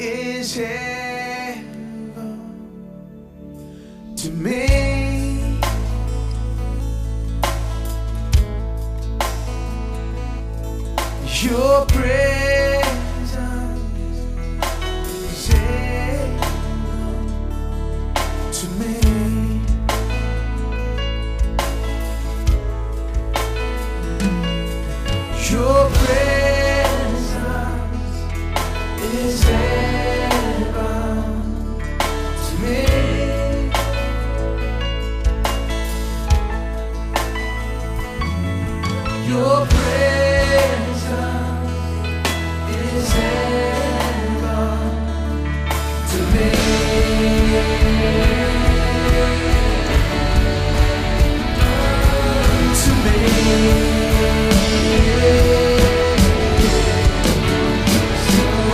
is heaven to me. Your presence is heaven to me. Your presence is heaven to me. Your presence is heaven to me. To me.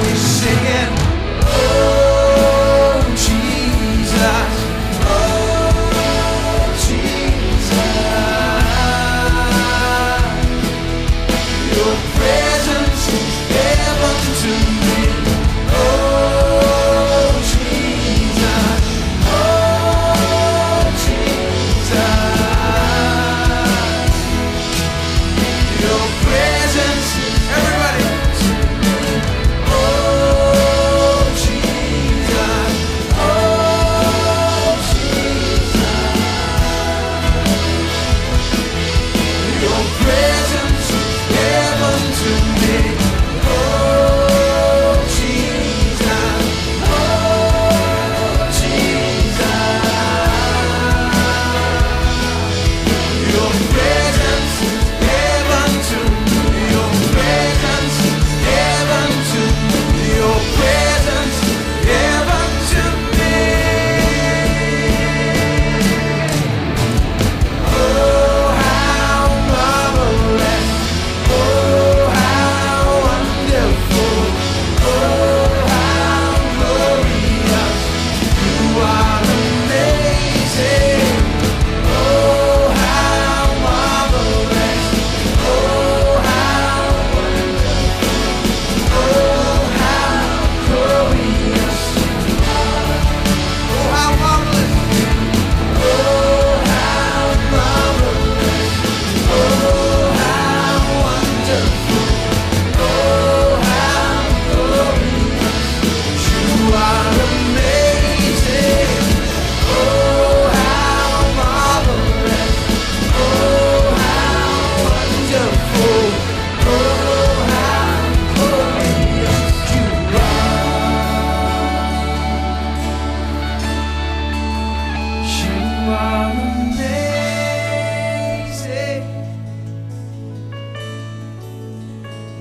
We're singing, oh Jesus, oh Jesus. Your presence is heaven to me. Oh Jesus, oh Jesus. Your presence, everybody. Oh Jesus, oh Jesus. Your presence is heaven to me. Oh Jesus, oh Jesus. Your presence is heaven to me. Your presence is heaven to me. Your presence is heaven to me. Oh, how marvelous. Oh, how wonderful. Oh, how glorious. You are amazing. Oh, how marvelous. Oh, how wonderful. Oh, how glorious. Oh, how marvelous. Oh, how marvelous. Oh, how wonderful. Oh, how glorious. You are amazing. Oh, how marvelous. Oh, how wonderful. Oh, how glorious you are. You are amazing.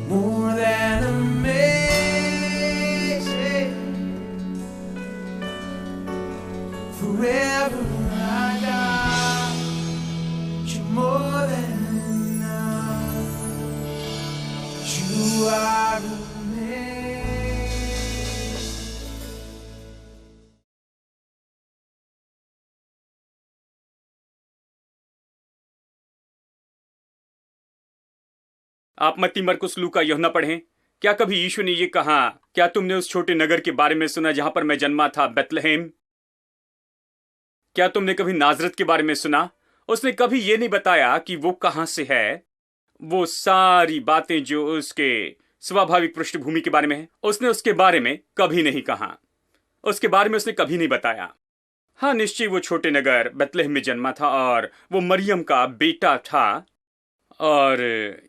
More than amazing. Forever I got you, more than enough. You are amazing. आप मत्ती मरकुस लूका यूहन्ना पढ़ें। क्या कभी यीशु ने ये कहा, क्या तुमने उस छोटे नगर के बारे में सुना जहां पर मैं जन्मा था, बेथलेहेम? क्या तुमने कभी नाजरत के बारे में सुना? उसने कभी ये नहीं बताया कि वो कहां से है। वो सारी बातें जो उसके स्वाभाविक पृष्ठभूमि के बारे में है, उसने उसके बारे में कभी नहीं कहा। उसके बारे में उसने कभी नहीं बताया। हाँ, निश्चय वो छोटे नगर बेथलेहेम में जन्मा था और वो मरियम का बेटा था और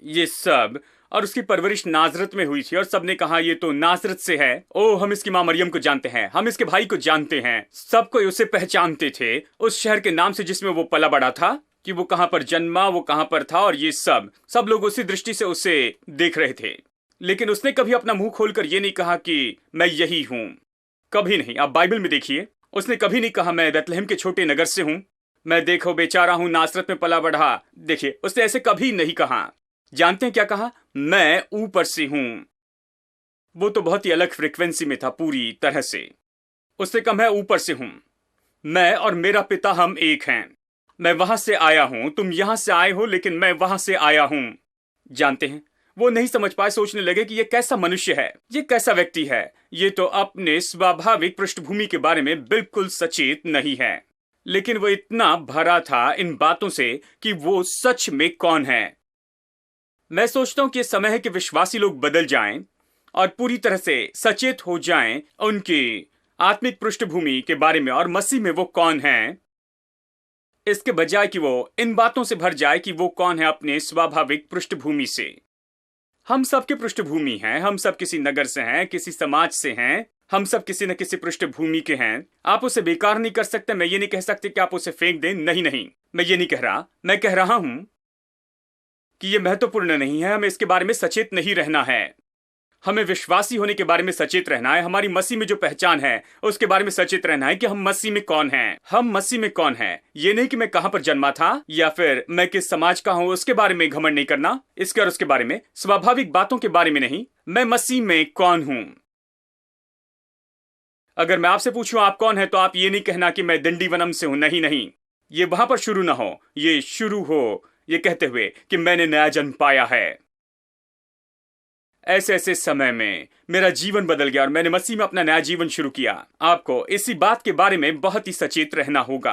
ये सब, और उसकी परवरिश नाजरत में हुई थी और सबने कहा ये तो नाजरत से है। ओ, हम इसकी मां मरियम को जानते हैं, हम इसके भाई को जानते हैं। सब कोई उसे पहचानते थे उस शहर के नाम से जिसमें वो पला बड़ा था, कि वो कहां पर जन्मा, वो कहां पर था, और ये सब लोग उसी दृष्टि से उसे देख रहे थे। लेकिन उसने कभी अपना मुंह खोलकर ये नहीं कहा कि मैं यही हूं। कभी नहीं। आप बाइबल में देखिए, उसने कभी नहीं कहा मैं बेथलेहेम के छोटे नगर से हूं, मैं देखो बेचारा हूं, नासरत में पला बढ़ा। देखिए, उसने ऐसे कभी नहीं कहा। जानते हैं क्या कहा? मैं ऊपर से हूं। वो तो बहुत ही अलग फ्रीक्वेंसी में था पूरी तरह से। उसने कहा मैं ऊपर से हूं, मैं और मेरा पिता हम एक हैं। मैं वहां से आया हूं, तुम यहां से आए हो, लेकिन मैं वहां से आया हूं। जानते हैं, वो नहीं समझ पाए, सोचने लगे कि ये कैसा मनुष्य है, ये कैसा व्यक्ति है, ये तो अपने स्वाभाविक पृष्ठभूमि के बारे में बिल्कुल सचेत नहीं है। लेकिन वो इतना भरा था इन बातों से कि वो सच में कौन है। मैं सोचता हूं कि ये समय है कि विश्वासी लोग बदल जाएं और पूरी तरह से सचेत हो जाएं उनकी आत्मिक पृष्ठभूमि के बारे में और मसीह में वो कौन है, इसके बजाय कि वो इन बातों से भर जाए कि वो कौन है अपने स्वाभाविक पृष्ठभूमि से। हम सबके पृष्ठभूमि हैं, हम सब किसी नगर से हैं, किसी समाज से हैं, हम सब किसी न किसी पृष्ठभूमि के हैं। आप उसे बेकार नहीं कर सकते। मैं ये नहीं कह सकते कि आप उसे फेंक दें, नहीं नहीं, मैं ये नहीं कह रहा। मैं कह रहा हूं कि ये महत्वपूर्ण नहीं है, हमें इसके बारे में सचेत नहीं रहना है। हमें विश्वासी होने के बारे में सचेत रहना है, हमारी मसीह में जो पहचान है उसके बारे में सचेत रहना है कि हम मसीह में कौन हैं। हम मसीह में कौन हैं। ये नहीं कि मैं कहां पर जन्मा था या फिर मैं किस समाज का हूं, उसके बारे में घमंड नहीं करना, इसके और उसके बारे में, स्वाभाविक बातों के बारे में नहीं। मैं मसीह में कौन हूं। अगर मैं आपसे पूछूं आप कौन है, तो आप ये नहीं कहना कि मैं दिंडीवनम से हूं। नहीं नहीं, ये वहां पर शुरू ना हो, ये शुरू हो ये कहते हुए कि मैंने नया जन्म पाया है। ऐसे ऐसे समय में मेरा जीवन बदल गया और मैंने मसीह में अपना नया जीवन शुरू किया। आपको इसी बात के बारे में बहुत ही सचेत रहना होगा।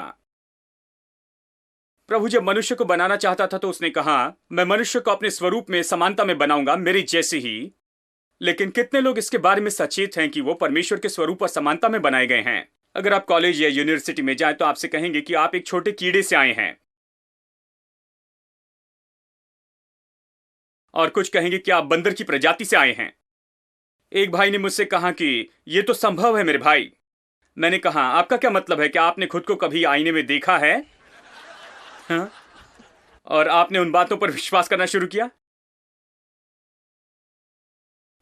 प्रभु जब मनुष्य को बनाना चाहता था तो उसने कहा, मैं मनुष्य को अपने स्वरूप में समानता में बनाऊंगा, मेरे जैसे ही। लेकिन कितने लोग इसके बारे में सचेत हैं कि वो परमेश्वर के स्वरूप और समानता में बनाए गए हैं। अगर आप कॉलेज या यूनिवर्सिटी में जाएं तो आपसे कहेंगे कि आप एक छोटे कीड़े से आए हैं, और कुछ कहेंगे कि आप बंदर की प्रजाति से आए हैं। एक भाई ने मुझसे कहा कि यह तो संभव है मेरे भाई। मैंने कहा, आपका क्या मतलब है? क्या आपने खुद को कभी आईने में देखा है? हाँ? और आपने उन बातों पर विश्वास करना शुरू किया।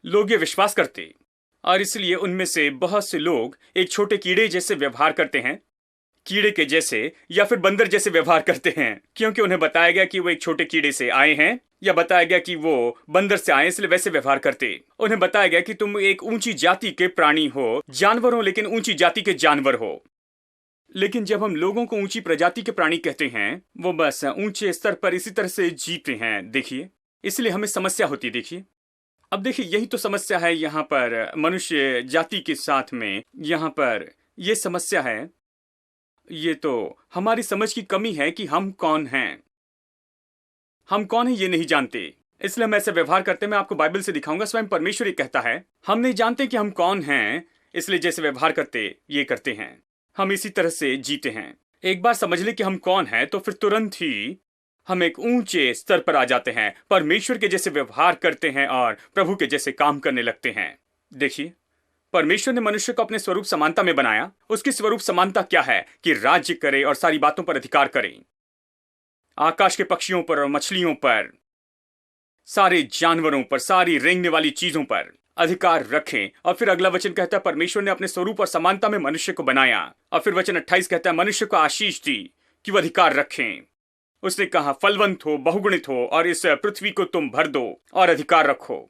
लोग ये विश्वास करते और इसलिए उनमें से बहुत से लोग एक छोटे कीड़े जैसे व्यवहार करते हैं, कीड़े के जैसे या फिर बंदर जैसे व्यवहार करते हैं, क्योंकि उन्हें बताया गया कि वो एक छोटे कीड़े से आए हैं, या बताया गया कि वो बंदर से आए, इसलिए वैसे व्यवहार करते। उन्हें बताया गया कि तुम एक ऊंची जाति के प्राणी हो, जानवर हो, लेकिन ऊंची जाति के जानवर हो। लेकिन जब हम लोगों को ऊंची प्रजाति के प्राणी कहते हैं, वो बस ऊंचे स्तर पर इसी तरह से जीते हैं। देखिए, इसलिए हमें समस्या होती। देखिए, अब देखिए, यही तो समस्या है यहाँ पर मनुष्य जाति के साथ में। यहाँ पर यह समस्या है, ये तो हमारी समझ की कमी है कि हम कौन हैं। हम कौन हैं ये नहीं जानते, इसलिए हम ऐसे व्यवहार करते हैं। मैं आपको बाइबल से दिखाऊंगा, स्वयं परमेश्वर ही कहता है हम नहीं जानते कि हम कौन हैं, इसलिए जैसे व्यवहार करते ये करते हैं, हम इसी तरह से जीते हैं। एक बार समझ ले कि हम कौन हैं तो फिर तुरंत ही हम एक ऊंचे स्तर पर आ जाते हैं, परमेश्वर के जैसे व्यवहार करते हैं और प्रभु के जैसे काम करने लगते हैं। देखिए, परमेश्वर ने मनुष्य को अपने स्वरूप समानता में बनाया। उसकी स्वरूप समानता क्या है? कि राज्य करे और सारी बातों पर अधिकार करे, आकाश के पक्षियों पर और मछलियों पर, सारे जानवरों पर, सारी रेंगने वाली चीजों पर अधिकार रखें। और फिर अगला वचन कहता है परमेश्वर ने अपने स्वरूप और समानता में मनुष्य को बनाया। और फिर वचन 28 कहता है मनुष्य को आशीष दी कि वह अधिकार रखें। उसने कहा फलवंत हो, बहुगुणित हो और इस पृथ्वी को तुम भर दो और अधिकार रखो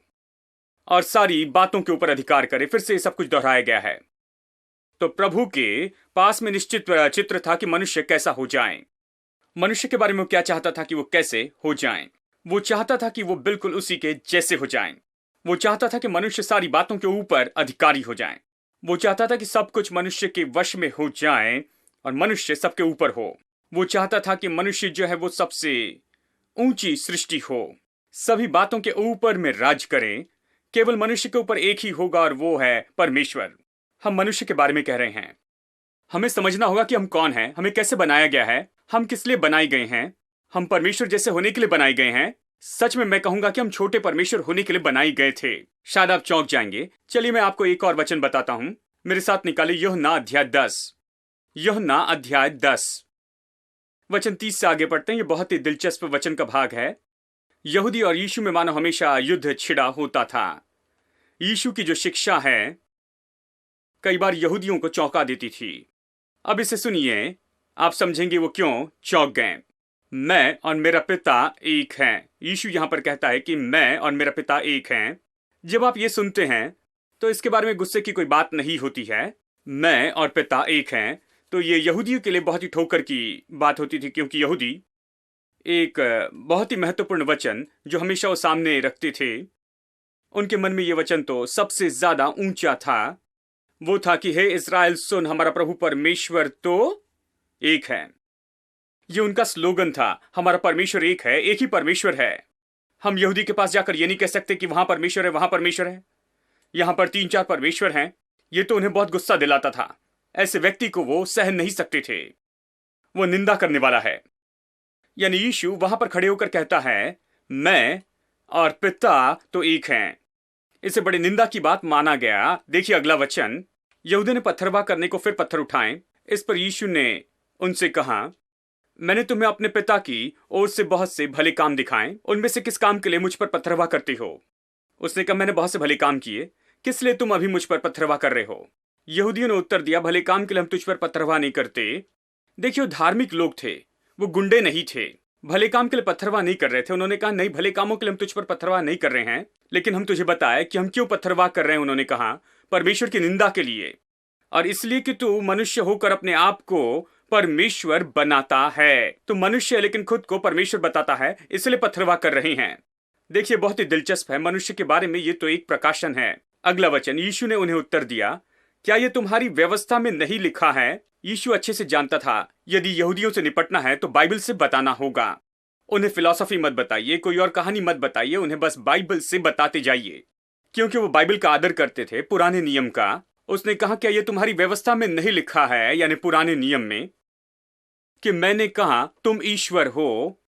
और सारी बातों के ऊपर अधिकार करे। फिर से सब कुछ दोहराया गया है। तो प्रभु के पास में निश्चित चित्र था कि मनुष्य कैसा हो जाए। मनुष्य के बारे में वो क्या चाहता था कि वो कैसे हो जाएं। वो चाहता था कि वो बिल्कुल उसी के जैसे हो जाएं। वो चाहता था कि मनुष्य सारी बातों के ऊपर अधिकारी हो जाएं। वो चाहता था कि सब कुछ मनुष्य के वश में हो जाए और मनुष्य सबके ऊपर हो। वो चाहता था कि मनुष्य जो है वो सबसे ऊंची सृष्टि हो, सभी बातों के ऊपर में राज करे। केवल मनुष्य के ऊपर एक ही होगा और वो है परमेश्वर। हम मनुष्य के बारे में कह रहे हैं। हमें समझना होगा कि हम कौन हैं, हमें कैसे बनाया गया है, हम किस लिए बनाए गए हैं। हम परमेश्वर जैसे होने के लिए बनाए गए हैं। सच में मैं कहूंगा कि हम छोटे परमेश्वर होने के लिए बनाए गए थे। शायद आप चौंक जाएंगे। चलिए मैं आपको एक और वचन बताता हूं। मेरे साथ निकाले यूहन्ना अध्याय 10। यूहन्ना अध्याय 10 वचन 30 से आगे पढ़ते हैं। ये बहुत ही दिलचस्प वचन का भाग है। यहूदी और यीशु में मानो हमेशा युद्ध छिड़ा होता था। यीशु की जो शिक्षा है कई बार यहूदियों को चौंका देती थी। अब इसे सुनिए, आप समझेंगे वो क्यों चौंक गए। मैं और मेरा पिता एक हैं। यीशु यहां पर कहता है कि मैं और मेरा पिता एक हैं। जब आप ये सुनते हैं तो इसके बारे में गुस्से की कोई बात नहीं होती है। मैं और पिता एक हैं, तो ये यहूदियों के लिए बहुत ही ठोकर की बात होती थी, क्योंकि यहूदी एक बहुत ही महत्वपूर्ण वचन जो हमेशा वो सामने रखते थे। उनके मन में ये वचन तो सबसे ज्यादा ऊंचा था। वो था कि हे इस्राएल सुन, हमारा प्रभु परमेश्वर तो एक है। ये उनका स्लोगन था, हमारा परमेश्वर एक है, एक ही परमेश्वर है। हम यहूदी के पास जाकर ये नहीं कह सकते कि वहां परमेश्वर है, वहां परमेश्वर है, यहां पर 3-4 परमेश्वर हैं। ये तो उन्हें बहुत गुस्सा दिलाता था। ऐसे व्यक्ति को वो सहन नहीं सकते थे। वो निंदा करने वाला है। यानी यीशु वहां पर खड़े होकर कहता है, मैं और पिता तो एक हैं। इसे बड़ी निंदा की बात माना गया। देखिए अगला वचन, यहूदी ने पत्थरवाह करने को फिर पत्थर उठाए। इस पर यीशु ने उनसे कहा, मैंने तुम्हें अपने पिता की ओर से बहुत से भले काम दिखाए, उनमें से किस काम के लिए मुझ पर पत्थरवाह करते हो? उसने कहा, मैंने बहुत से भले काम किए, किस लिए तुम अभी मुझ पर पत्थरवाह कर रहे हो? यहूदियों ने उत्तर दिया, भले काम के लिए हम तुझ पर पत्थरवाह नहीं करते। देखिए, वो धार्मिक लोग थे, वो गुंडे नहीं थे। भले काम के लिए पत्थरवाह नहीं कर रहे थे। उन्होंने कहा, नहीं, भले कामों के लिए हम तुझ पर पत्थरवाह नहीं कर रहे हैं, लेकिन हम तुझे बताए कि हम क्यों पत्थरवाह कर रहे हैं। उन्होंने कहा, परमेश्वर की निंदा के लिए, और इसलिए कि तू मनुष्य होकर अपने आप को परमेश्वर बनाता है। तू मनुष्य है लेकिन खुद को परमेश्वर बताता है, इसलिए पत्थरवाह कर रहे हैं। देखिए, बहुत ही दिलचस्प है मनुष्य के बारे में। ये तो एक प्रकाशन है। अगला वचन, यीशु ने उन्हें उत्तर दिया, क्या ये तुम्हारी व्यवस्था में नहीं लिखा है? यीशु अच्छे से जानता था, यदि यहूदियों से निपटना है तो बाइबल से बताना होगा। उन्हें फिलॉसफी मत बताइए, कोई और कहानी मत बताइए, उन्हें बस बाइबल से बताते जाइए, क्योंकि वो बाइबल का आदर करते थे, पुराने नियम का। उसने कहा, क्या ये तुम्हारी व्यवस्था में नहीं लिखा है, यानी पुराने नियम में, कि मैंने कहा तुम ईश्वर हो?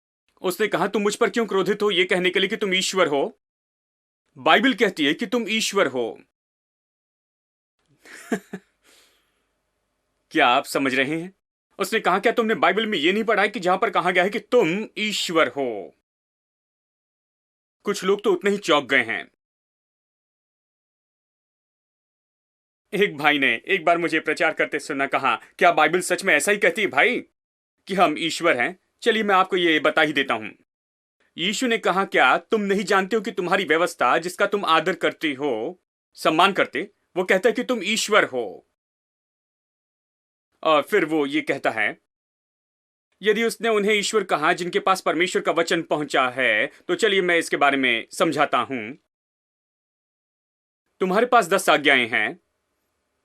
उसने कहा, तुम मुझ पर क्यों क्रोधित हो, ये कहने के लिए कि तुम ईश्वर हो? बाइबल कहती है कि तुम ईश्वर हो। क्या आप समझ रहे हैं? उसने कहा, क्या तुमने बाइबल में यह नहीं पढ़ा है कि जहां पर कहा गया है कि तुम ईश्वर हो? कुछ लोग तो उतने ही चौंक गए हैं। एक भाई ने एक बार मुझे प्रचार करते सुना, कहा, क्या बाइबल सच में ऐसा ही कहती है भाई कि हम ईश्वर हैं? चलिए मैं आपको ये बता ही देता हूं। यीशु ने कहा, क्या तुम नहीं जानते हो कि तुम्हारी व्यवस्था जिसका तुम आदर करते हो, सम्मान करते, वो कहता है कि तुम ईश्वर हो। और फिर वो ये कहता है, यदि उसने उन्हें ईश्वर कहा जिनके पास परमेश्वर का वचन पहुंचा है, तो चलिए मैं इसके बारे में समझाता हूं। तुम्हारे पास 10 आज्ञाएं हैं।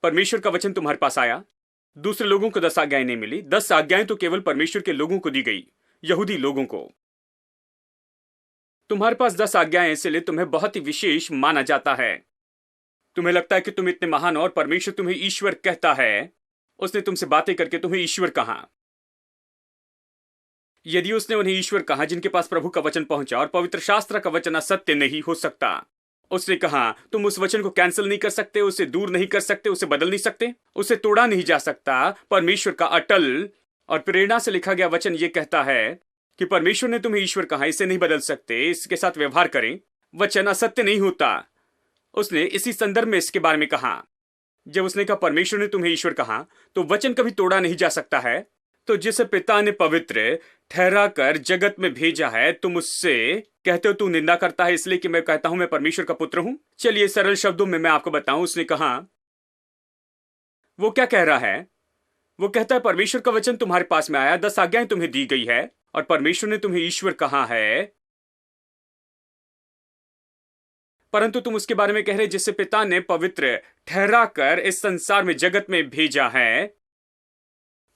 परमेश्वर का वचन तुम्हारे पास आया, दूसरे लोगों को 10 आज्ञाएं नहीं मिली। 10 आज्ञाएं तो केवल परमेश्वर के लोगों को दी गई, यहूदी लोगों को। तुम्हारे पास 10 आज्ञाएं, इसलिए तुम्हें बहुत ही विशेष माना जाता है। तुम्हें लगता है कि तुम इतने महान, और परमेश्वर तुम्हें ईश्वर कहता है। उसने तुमसे बातें करके तुम्हें ईश्वर कहा। यदि उसने उन्हें ईश्वर कहा जिनके पास प्रभु का वचन पहुंचा, और पवित्र शास्त्र का वचन असत्य नहीं हो सकता। उसने कहा, तुम उस वचन को कैंसिल नहीं कर सकते, उसे दूर नहीं कर सकते, उसे बदल नहीं सकते, उसे तोड़ा नहीं जा सकता। परमेश्वर का अटल और प्रेरणा से लिखा गया वचन ये कहता है कि परमेश्वर ने तुम्हें ईश्वर कहा, इसे नहीं बदल सकते, इसके साथ व्यवहार करें। वचन असत्य नहीं होता। उसने इसी संदर्भ में इसके बारे में कहा। जब उसने कहा परमेश्वर ने तुम्हें ईश्वर कहा, तो वचन कभी तोड़ा नहीं जा सकता है। तो जिसे पिता ने पवित्र ठहरा कर जगत में भेजा है, तुम उससे कहते हो तू निंदा करता है, इसलिए कि मैं कहता हूं मैं परमेश्वर का पुत्र हूं। चलिए सरल शब्दों में मैं आपको बताऊं। उसने कहा, वो क्या कह रहा है? वो कहता है परमेश्वर का वचन तुम्हारे पास में आया, 10 आज्ञाएं तुम्हें दी गई है, और परमेश्वर ने तुम्हें ईश्वर कहा है, परंतु तुम उसके बारे में कह रहे जिससे पिता ने पवित्र ठहरा कर इस संसार में जगत में भेजा है।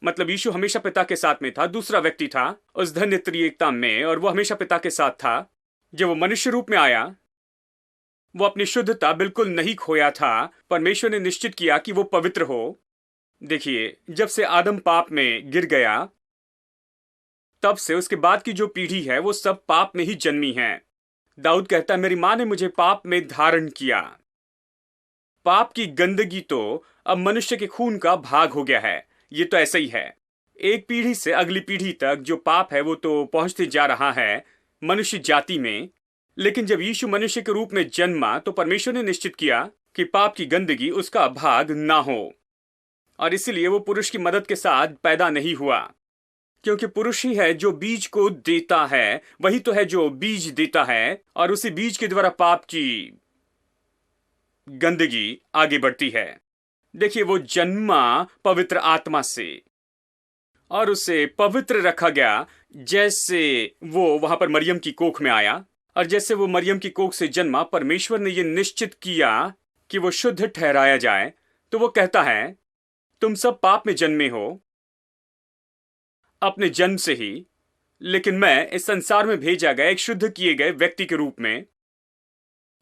मतलब यीशु हमेशा पिता के साथ में था, दूसरा व्यक्ति था उस धन्य त्रिएकता में, और वो हमेशा पिता के साथ था। जब वो मनुष्य रूप में आया, वो अपनी शुद्धता बिल्कुल नहीं खोया था। परमेश्वर ने निश्चित किया कि वो पवित्र हो। देखिए, जब से आदम पाप में गिर गया, तब से उसके बाद की जो पीढ़ी है वो सब पाप में ही जन्मी है। दाऊद कहता है, मेरी मां ने मुझे पाप में धारण किया। पाप की गंदगी तो अब मनुष्य के खून का भाग हो गया है। ये तो ऐसा ही है, एक पीढ़ी से अगली पीढ़ी तक जो पाप है वो तो पहुंचते जा रहा है मनुष्य जाति में। लेकिन जब यीशु मनुष्य के रूप में जन्मा, तो परमेश्वर ने निश्चित किया कि पाप की गंदगी उसका भाग ना हो, और इसलिए वो पुरुष की मदद के साथ पैदा नहीं हुआ, क्योंकि पुरुष ही है जो बीज को देता है। वही तो है जो बीज देता है, और उसी बीज के द्वारा पाप की गंदगी आगे बढ़ती है। देखिए, वो जन्मा पवित्र आत्मा से, और उसे पवित्र रखा गया, जैसे वो वहां पर मरियम की कोख में आया और जैसे वो मरियम की कोख से जन्मा, परमेश्वर ने ये निश्चित किया कि वो शुद्ध ठहराया जाए। तो वो कहता है, तुम सब पाप में जन्मे हो अपने जन्म से ही, लेकिन मैं इस संसार में भेजा गया एक शुद्ध किए गए व्यक्ति के रूप में।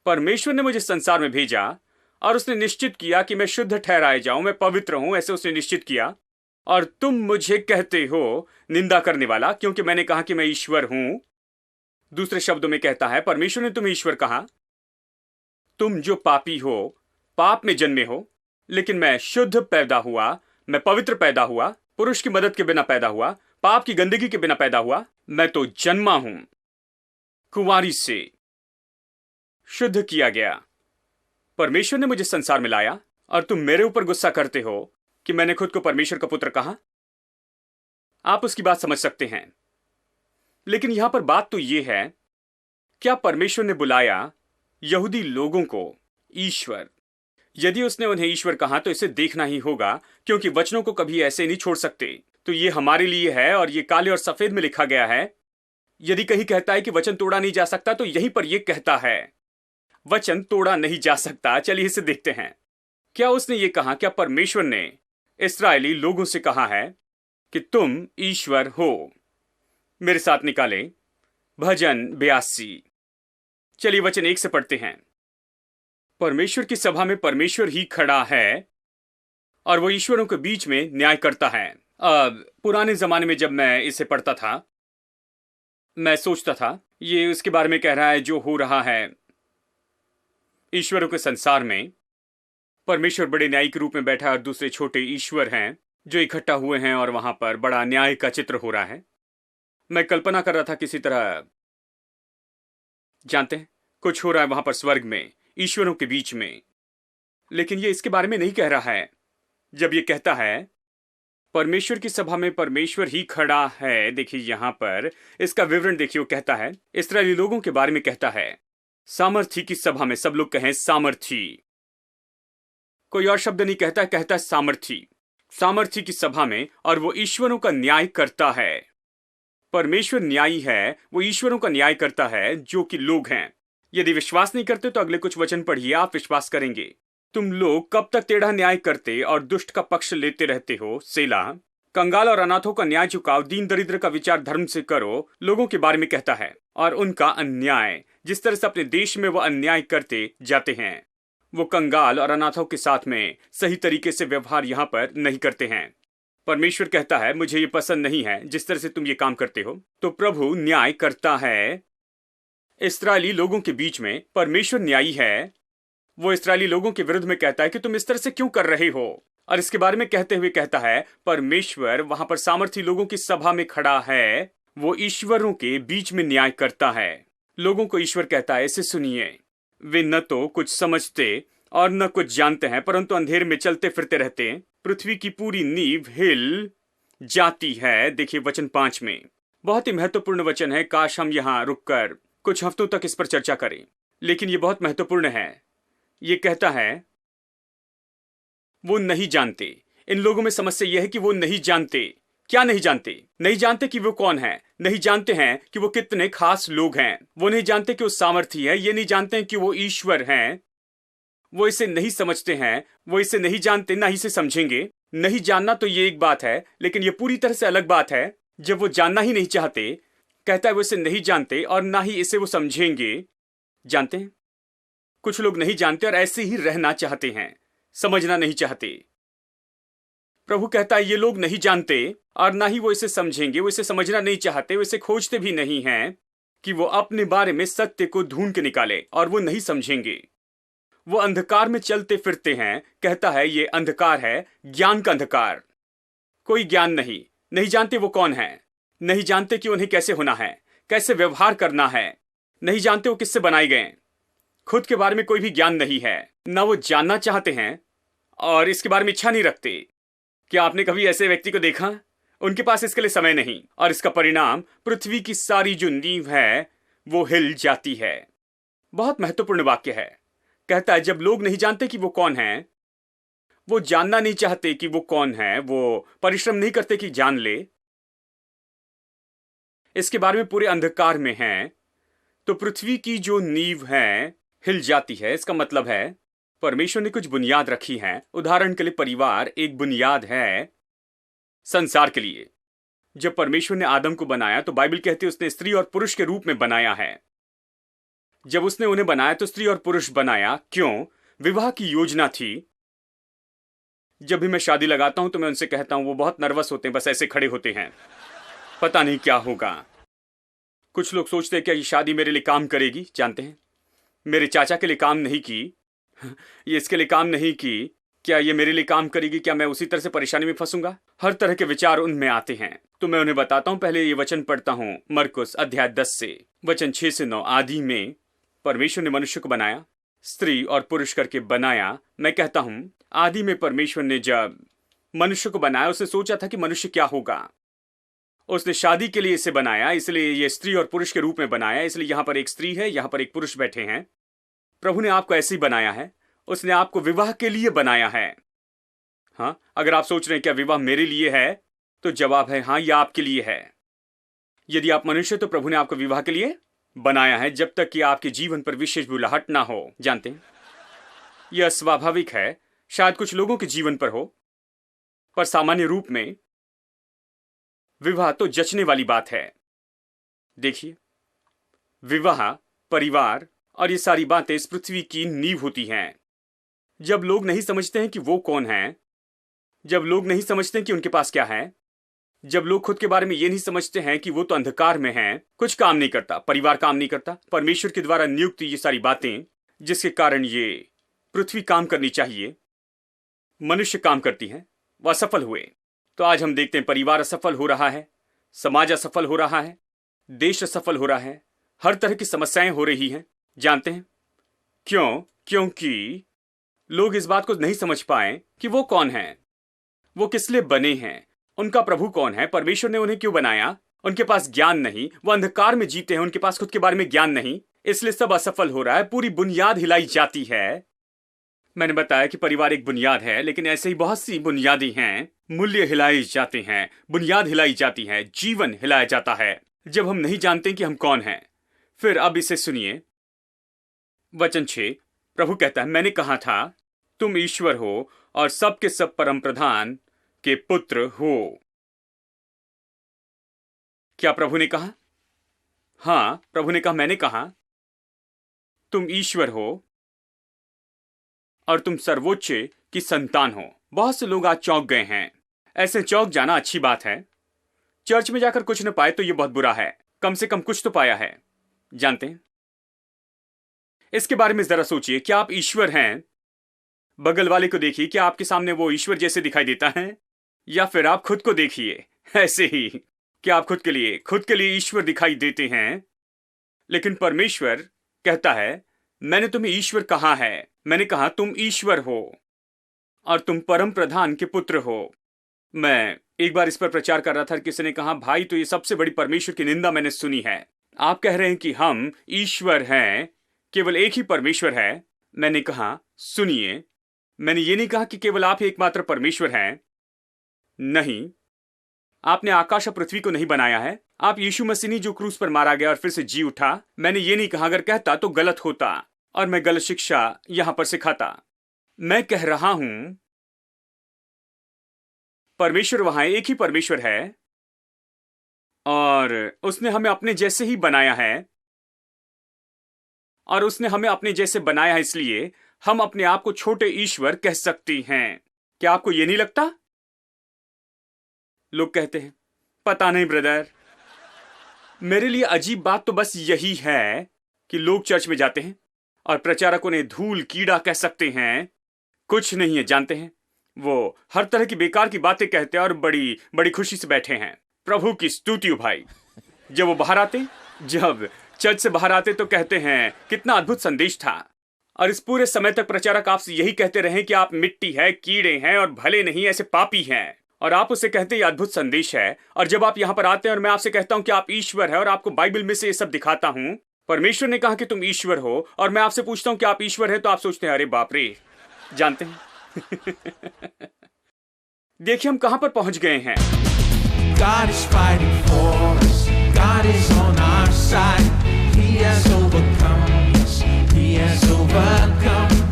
परमेश्वर ने मुझे संसार में भेजा और उसने निश्चित किया कि मैं शुद्ध ठहराया जाऊं, मैं पवित्र हूं, ऐसे उसने निश्चित किया। और तुम मुझे कहते हो निंदा करने वाला, क्योंकि मैंने कहा कि मैं ईश्वर हूं। दूसरे शब्दों में कहता है, परमेश्वर ने तुम्हें ईश्वर कहा। तुम जो पापी हो, पाप में जन्मे हो, लेकिन मैं शुद्ध पैदा हुआ, मैं पवित्र पैदा हुआ, पुरुष की मदद के बिना पैदा हुआ, पाप की गंदगी के बिना पैदा हुआ। मैं तो जन्मा हूं कुंवारी से, शुद्ध किया गया। परमेश्वर ने मुझे संसार में लाया और तुम मेरे ऊपर गुस्सा करते हो कि मैंने खुद को परमेश्वर का पुत्र कहा। आप उसकी बात समझ सकते हैं, लेकिन यहां पर बात तो यह है, क्या परमेश्वर ने बुलाया यहूदी लोगों को ईश्वर? यदि उसने उन्हें ईश्वर कहा तो इसे देखना ही होगा, क्योंकि वचनों को कभी ऐसे नहीं छोड़ सकते। तो ये हमारे लिए है और ये काले और सफेद में लिखा गया है। यदि कहीं कहता है कि वचन तोड़ा नहीं जा सकता, तो यहीं पर यह कहता है वचन तोड़ा नहीं जा सकता। चलिए इसे देखते हैं। क्या उसने ये कहा, क्या परमेश्वर ने इस्राएली लोगों से कहा है कि तुम ईश्वर हो? मेरे साथ निकालें भजन 82। चलिए वचन 1 से पढ़ते हैं। परमेश्वर की सभा में परमेश्वर ही खड़ा है और वो ईश्वरों के बीच में न्याय करता है। अब पुराने जमाने में जब मैं इसे पढ़ता था, मैं सोचता था ये उसके बारे में कह रहा है जो हो रहा है ईश्वरों के संसार में। परमेश्वर बड़े न्यायी के रूप में बैठा है और दूसरे छोटे ईश्वर हैं जो इकट्ठा हुए हैं और वहां पर बड़ा न्याय का चित्र हो रहा है। मैं कल्पना कर रहा था किसी तरह, जानते हैं, कुछ हो रहा है वहां पर स्वर्ग में ईश्वरों के बीच में। लेकिन ये इसके बारे में नहीं कह रहा है। जब ये कहता है परमेश्वर की सभा में परमेश्वर ही खड़ा है, देखिए यहां पर इसका विवरण देखिए। वो कहता है इस्राएली लोगों के बारे में कहता है, सामर्थी की सभा में। सब लोग कहें सामर्थी, कोई और शब्द नहीं कहता, कहता है सामर्थी। सामर्थी की सभा में, और वो ईश्वरों का न्याय करता है। परमेश्वर न्यायी है, वो ईश्वरों का न्याय करता है जो कि लोग हैं। यदि विश्वास नहीं करते तो अगले कुछ वचन पढ़िए, आप विश्वास करेंगे। तुम लोग कब तक टेढ़ा न्याय करते और दुष्ट का पक्ष लेते रहते हो? सेला। कंगाल और अनाथों का न्याय चुकाओ, दीन दरिद्र का विचार धर्म से करो। लोगों के बारे में कहता है, और उनका अन्याय, जिस तरह से अपने देश में वो अन्याय करते जाते हैं। वो कंगाल और अनाथों के साथ में सही तरीके से व्यवहार यहां पर नहीं करते हैं। परमेश्वर कहता है मुझे ये पसंद नहीं है जिस तरह से तुम ये काम करते हो। तो प्रभु न्याय करता है इस्राएली लोगों के बीच में। परमेश्वर न्यायी है। वो इस्राएली लोगों के विरुद्ध में कहता है कि तुम इस तरह से क्यों कर रहे हो, और इसके बारे में कहते हुए कहता है परमेश्वर वहां पर सामर्थी लोगों की सभा में खड़ा है। वो ईश्वरों के बीच में न्याय करता है। लोगों को ईश्वर कहता है, इसे सुनिए, वे न तो कुछ समझते और न कुछ जानते हैं, परंतु अंधेरे में चलते फिरते रहते। पृथ्वी की पूरी नींव हिल जाती है। देखिए वचन 5 में बहुत ही महत्वपूर्ण वचन है। काश हम यहां रुककर कुछ हफ्तों तक इस पर चर्चा करें, लेकिन यह बहुत महत्वपूर्ण है। ये कहता है वो नहीं जानते। इन लोगों में समस्या यह है कि वो नहीं जानते। क्या नहीं जानते? नहीं जानते कि वो कौन है, नहीं जानते हैं कि वो कितने खास लोग हैं, वो नहीं जानते कि वो सामर्थी है, ये नहीं जानते हैं कि वो ईश्वर हैं। वो इसे नहीं समझते हैं, वो इसे नहीं जानते, ना ही इसे समझेंगे। नहीं जानना तो ये एक बात है, लेकिन ये पूरी तरह से अलग बात है जब वो जानना ही नहीं चाहते। कहता है वो इसे नहीं जानते और ना ही इसे वो समझेंगे। जानते हैं, कुछ लोग नहीं जानते और ऐसे ही रहना चाहते हैं, समझना नहीं चाहते। प्रभु कहता है ये लोग नहीं जानते और ना ही वो इसे समझेंगे, वो इसे समझना नहीं चाहते, वो इसे खोजते भी नहीं हैं कि वो अपने बारे में सत्य को ढूंढ के निकाले, और वो नहीं समझेंगे। वो अंधकार में चलते फिरते हैं। कहता है ये अंधकार है, ज्ञान का अंधकार। कोई ज्ञान नहीं, नहीं जानते वो कौन है, नहीं जानते कि उन्हें कैसे होना है, कैसे व्यवहार करना है, नहीं जानते वो किससे बनाए गए। खुद के बारे में कोई भी ज्ञान नहीं है, ना वो जानना चाहते हैं और इसके बारे में इच्छा नहीं रखते। क्या आपने कभी ऐसे व्यक्ति को देखा? उनके पास इसके लिए समय नहीं, और इसका परिणाम पृथ्वी की सारी जो नींव है वो हिल जाती है। बहुत महत्वपूर्ण वाक्य है। कहता है जब लोग नहीं जानते कि वो कौन है, वो जानना नहीं चाहते कि वो कौन है, वो परिश्रम नहीं करते कि जान ले, इसके बारे में पूरे अंधकार में हैं, तो पृथ्वी की जो नींव है हिल जाती है। इसका मतलब है परमेश्वर ने कुछ बुनियाद रखी है। उदाहरण के लिए परिवार एक बुनियाद है संसार के लिए। जब परमेश्वर ने आदम को बनाया तो बाइबल कहती है उसने स्त्री और पुरुष के रूप में बनाया है। जब उसने उन्हें बनाया तो स्त्री और पुरुष बनाया। क्यों? विवाह की योजना थी। जब भी मैं शादी लगाता हूं तो मैं उनसे कहता हूं, वो बहुत नर्वस होते हैं, बस ऐसे खड़े होते हैं, पता नहीं क्या होगा। कुछ लोग सोचते हैं क्या ये शादी मेरे लिए काम करेगी? जानते हैं, मेरे चाचा के लिए काम नहीं की, ये इसके लिए काम नहीं की, क्या ये मेरे लिए काम करेगी? क्या मैं उसी तरह से परेशानी में फंसूंगा? हर तरह के विचार उनमें आते हैं। तो मैं उन्हें बताता हूं, पहले ये वचन पढ़ता हूं मरकुस अध्याय 10 से वचन 6 से 9। आदि में परमेश्वर ने मनुष्य को बनाया, स्त्री और पुरुष करके बनाया। मैं कहता हूं आदि में परमेश्वर ने जब मनुष्य को बनाया उसने सोचा था कि मनुष्य क्या होगा। उसने शादी के लिए इसे बनाया, इसलिए ये स्त्री और पुरुष के रूप में बनाया। इसलिए यहां पर एक स्त्री है, यहां पर एक पुरुष बैठे हैं। प्रभु ने आपको ऐसे ही बनाया है। उसने आपको विवाह के लिए बनाया है। हाँ, अगर आप सोच रहे हैं क्या विवाह मेरे लिए है, तो जवाब है हाँ, यह आपके लिए है। यदि आप मनुष्य तो प्रभु ने आपको विवाह के लिए बनाया है, जब तक कि आपके जीवन पर विशेष बुलाहट ना हो। जानते हैं, यह स्वाभाविक है, शायद कुछ लोगों के जीवन पर हो, पर सामान्य रूप में विवाह तो जचने वाली बात है। देखिए, विवाह, परिवार और ये सारी बातें इस पृथ्वी की नींव होती हैं। जब लोग नहीं समझते हैं कि वो कौन है, जब लोग नहीं समझते हैं कि उनके पास क्या है, जब लोग खुद के बारे में ये नहीं समझते हैं कि वो तो अंधकार में हैं, कुछ काम नहीं करता, परिवार काम नहीं करता, परमेश्वर के द्वारा नियुक्त ये सारी बातें जिसके कारण ये पृथ्वी काम करनी चाहिए, मनुष्य काम करती हैं, वह असफल हुए। तो आज हम देखते हैं परिवार असफल हो रहा है, समाज असफल हो रहा है, देश असफल हो रहा है, हर तरह की समस्याएं हो रही हैं। जानते हैं क्यों? क्योंकि लोग इस बात को नहीं समझ पाए कि वो कौन है, वो किस लिए बने हैं, उनका प्रभु कौन है, परमेश्वर ने उन्हें क्यों बनाया। उनके पास ज्ञान नहीं, वो अंधकार में जीते हैं, उनके पास खुद के बारे में ज्ञान नहीं, इसलिए सब असफल हो रहा है। पूरी बुनियाद हिलाई जाती है। मैंने बताया कि परिवार एक बुनियाद है, लेकिन ऐसे ही बहुत सी बुनियादें हैं। मूल्य हिलाए जाते हैं, बुनियाद हिलाई जाती है, जीवन हिलाया जाता है, जब हम नहीं जानते कि हम कौन हैं। फिर अब इसे सुनिए, वचन 6, प्रभु कहता है, मैंने कहा था तुम ईश्वर हो और सब के सब परम प्रधान के पुत्र हो। क्या प्रभु ने कहा? हाँ, प्रभु ने कहा, मैंने कहा तुम ईश्वर हो और तुम सर्वोच्च की संतान हो। बहुत से लोग आज चौंक गए हैं। ऐसे चौंक जाना अच्छी बात है। चर्च में जाकर कुछ न पाए तो यह बहुत बुरा है, कम से कम कुछ तो पाया है। जानते हैं, इसके बारे में जरा सोचिए, क्या आप ईश्वर हैं? बगल वाले को देखिए, क्या आपके सामने वो ईश्वर जैसे दिखाई देता है, या फिर आप खुद को देखिए ऐसे ही। क्या आप खुद के लिए ईश्वर दिखाई देते हैं? लेकिन परमेश्वर कहता है, मैंने तुम्हें ईश्वर कहा है। मैंने कहा तुम ईश्वर हो और तुम परम प्रधान के पुत्र हो। मैं एक बार इस पर प्रचार कर रहा था, किसी ने कहा, भाई तो ये सबसे बड़ी परमेश्वर की निंदा मैंने सुनी है। आप कह रहे हैं कि हम ईश्वर हैं, केवल एक ही परमेश्वर है। मैंने कहा सुनिए, मैंने ये नहीं कहा कि केवल आप ही एकमात्र परमेश्वर हैं। नहीं, आपने आकाश और पृथ्वी को नहीं बनाया है। आप यीशु मसीह ने जो क्रूस पर मारा गया और फिर से जी उठा। मैंने ये नहीं कहा, अगर कहता तो गलत होता और मैं गलत शिक्षा यहां पर सिखाता। मैं कह रहा हूं परमेश्वर वहां एक ही परमेश्वर है और उसने हमें अपने जैसे ही बनाया है, और उसने हमें अपने जैसे बनाया है, इसलिए हम अपने आप को छोटे ईश्वर कह सकते हैं। क्या आपको यह नहीं लगता? लोग कहते हैं, पता नहीं ब्रदर। मेरे लिए अजीब बात तो बस यही है कि लोग चर्च में जाते हैं और प्रचारक उन्हें धूल कीड़ा कह सकते हैं। कुछ नहीं है। जानते हैं, वो हर तरह की बेकार की बातें कहते हैं और बड़ी बड़ी खुशी से बैठे हैं। प्रभु की स्तुति हो भाई। जब वो बाहर आते, जब चर्च से बाहर आते तो कहते हैं कितना अद्भुत संदेश था। और इस पूरे समय तक प्रचारक आपसे यही कहते रहे कि आप मिट्टी है, कीड़े हैं और भले नहीं, ऐसे पापी हैं। और आप उससे कहते हैं ये अद्भुत संदेश है। और जब आप यहां पर आते हैं और मैं आपसे कहता हूं कि आप ईश्वर है और आपको बाइबल में से ये सब दिखाता हूं, परमेश्वर ने कहा कि तुम ईश्वर हो, और मैं आपसे पूछता हूं कि आप ईश्वर है, तो आप सोचते हैं अरे बाप रे। जानते हैं देखिए हम कहां पर पहुंच गए हैं। God is fighting for us. God God is on our side. He has overcome. Yes, He has overcome.